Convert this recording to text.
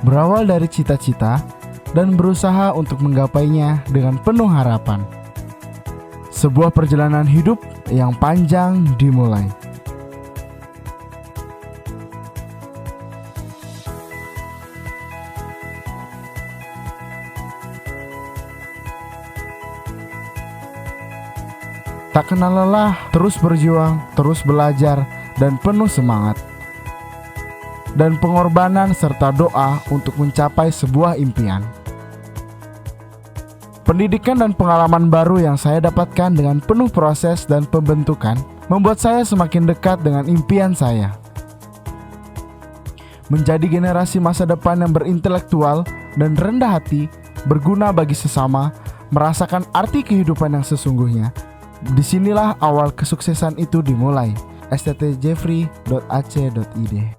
berawal dari cita-cita dan berusaha untuk menggapainya dengan penuh harapan. Sebuah perjalanan hidup yang panjang dimulai. Tak kenal lelah, terus berjuang, terus belajar, dan penuh semangat. Dan pengorbanan serta doa untuk mencapai sebuah impian. Pendidikan dan pengalaman baru yang saya dapatkan dengan penuh proses dan pembentukan membuat saya semakin dekat dengan impian saya. Menjadi generasi masa depan yang berintelektual dan rendah hati, berguna bagi sesama, merasakan arti kehidupan yang sesungguhnya. Disinilah awal kesuksesan itu dimulai. sttjeffrey.ac.id